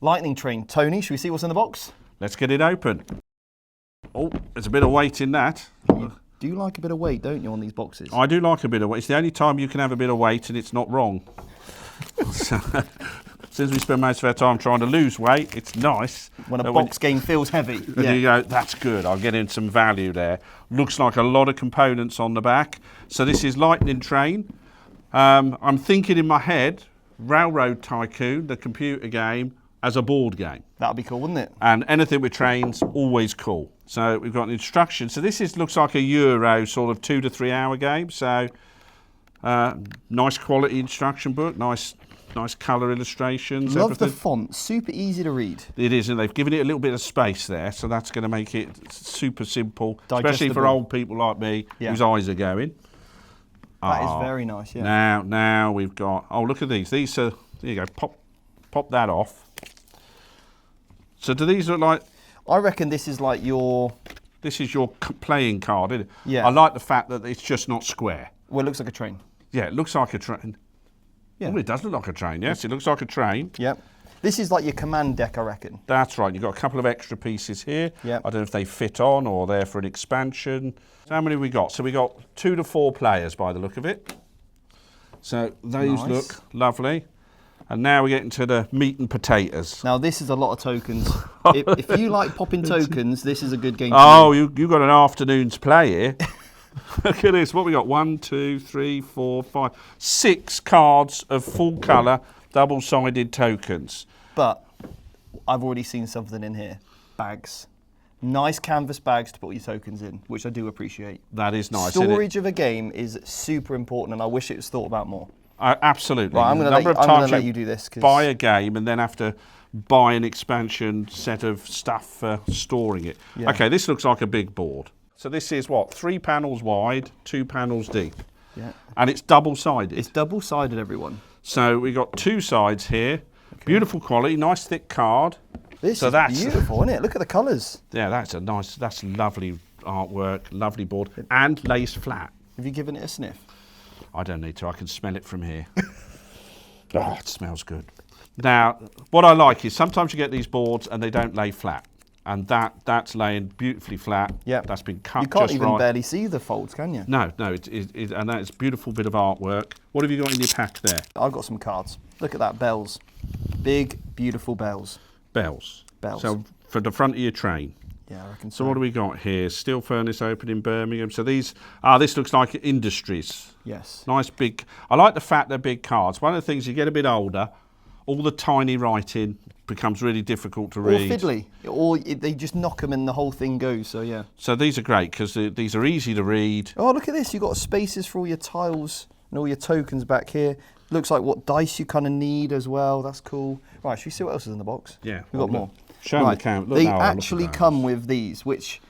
Lightning Train. Tony, should we see what's in the box? Let's get it open. Oh, there's a bit of weight in that. You do like a bit of weight, don't you, on these boxes? I do like a bit of weight. It's the only time you can have a bit of weight and it's not wrong. So, since we spend most of our time trying to lose weight, it's nice. When a box game feels heavy. Yeah. You go, that's good, I'll get in some value there. Looks like a lot of components on the back. So this is Lightning Train. I'm thinking in my head, Railroad Tycoon, the computer game, as a board game. That'd be cool, wouldn't it? And anything with trains, always cool. So we've got an instruction. So this looks like a Euro sort of 2 to 3 hour game. So nice quality instruction book, nice colour illustrations. Love everything. the font, super easy to read. It is, and they've given it a little bit of space there, so that's going to make it super simple, especially for old people like me whose eyes are going. That is very nice, yeah. Now we've got, oh, look at these. These are, there you go, pop that off. So do these look like... I reckon this is like your... This is your playing card, isn't it? Yeah. I like the fact that it's just not square. Well, it looks like a train. Yeah, it looks like a train. Yeah. Oh, it does look like a train, yes. It looks like a train. Yep. This is like your command deck, I reckon. That's right. You've got a couple of extra pieces here. Yep. I don't know if they fit on or they're for an expansion. So how many have we got? So we got 2 to 4 players by the look of it. So those look lovely. And now we're getting to the meat and potatoes. Now this is a lot of tokens. if you like popping tokens, this is a good game. Oh, you got an afternoon's play here. Look at this. What we got? 1, 2, 3, 4, 5, 6 cards of full colour, double-sided tokens. But I've already seen something in here. Bags. Nice canvas bags to put your tokens in, which I do appreciate. That is nice. Storage of a game is super important, and I wish it was thought about more. Absolutely. Right, I'm going to let you do this. Buy a game and then have to buy an expansion set of stuff for storing it. Yeah. Okay, this looks like a big board. So this is what, 3 panels wide, 2 panels deep. Yeah. And it's double-sided. It's double-sided, everyone. So we've got 2 sides here. Okay. Beautiful quality, nice thick card. This is beautiful, isn't it? Look at the colours. Yeah, that's lovely artwork, lovely board, and laced flat. Have you given it a sniff? I don't need to, I can smell it from here. Oh, it smells good. Now, what I like is sometimes you get these boards and they don't lay flat. And that's laying beautifully flat. Yeah, that's been cut just right. You can't even barely see the folds, can you? No, and that's a beautiful bit of artwork. What have you got in your pack there? I've got some cards. Look at that, bells. Big, beautiful bells. Bells. Bells. So for the front of your train. Yeah, I reckon so. So what do we got here? Steel furnace open in Birmingham. So these, this looks like Industries. Yes. Nice big, I like the fact they're big cards. One of the things, you get a bit older, all the tiny writing becomes really difficult to read. Or fiddly, or they just knock them and the whole thing goes, so yeah. So these are great because these are easy to read. Oh, look at this, you've got spaces for all your tiles and all your tokens back here. Looks like what dice you kind of need as well, that's cool. Right, should we see what else is in the box? Yeah. We've got more. Show them the count. They actually come with these, which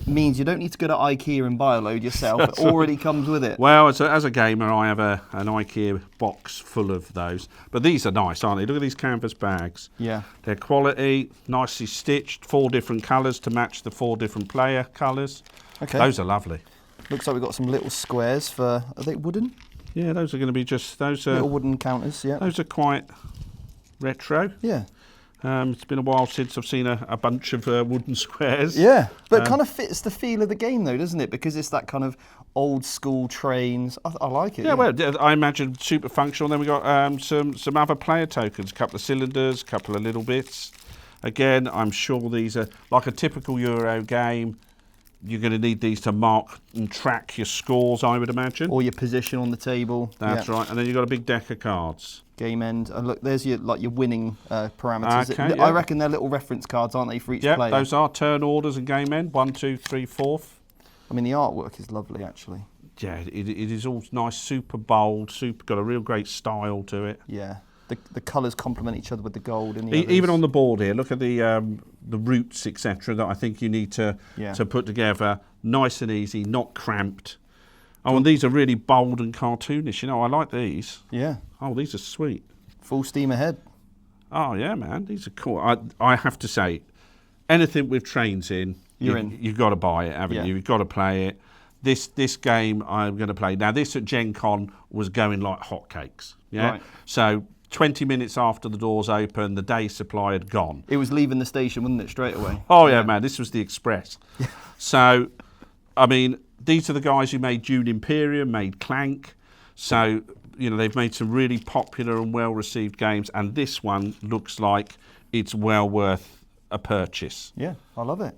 means you don't need to go to IKEA and buy a load yourself. It already comes with it. Well, as a gamer, I have an IKEA box full of those. But these are nice, aren't they? Look at these canvas bags. Yeah. They're quality, nicely stitched, 4 different colours to match the 4 different player colours. Okay. Those are lovely. Looks like we've got some little squares for, are they wooden? Yeah, those are going to be just, those are... Little wooden counters, yeah. Those are quite retro. Yeah. It's been a while since I've seen a bunch of wooden squares. Yeah, but it kind of fits the feel of the game though, doesn't it? Because it's that kind of old school trains. I like it. Yeah, well, I imagine super functional. Then we got some other player tokens, a couple of cylinders, a couple of little bits. Again, I'm sure these are like a typical Euro game. You're going to need these to mark and track your scores, I would imagine. Or your position on the table. That's right. And then you've got a big deck of cards. Game end. And look, there's your winning parameters. Okay, I reckon they're little reference cards, aren't they, for each player? Yeah, those are turn orders and game end. 1, 2, 3, 4. I mean, the artwork is lovely, actually. Yeah, it is all nice, super bold, got a real great style to it. Yeah. The colours complement each other with the gold. And even on the board here, look at the roots, etc. that I think you need to put together. Nice and easy, not cramped. Oh, and these are really bold and cartoonish. You know, I like these. Yeah. Oh, these are sweet. Full steam ahead. Oh, yeah, man. These are cool. I have to say, anything with trains in, you've got to buy it, haven't you? You've got to play it. This game I'm going to play. Now, this at Gen Con was going like hotcakes. Yeah. Right. So 20 minutes after the doors open, the day's supply had gone. It was leaving the station, wasn't it, straight away? Oh, yeah, man, this was the Express. So, I mean, these are the guys who made Dune Imperium, made Clank. So, you know, they've made some really popular and well-received games, and this one looks like it's well worth a purchase. Yeah, I love it.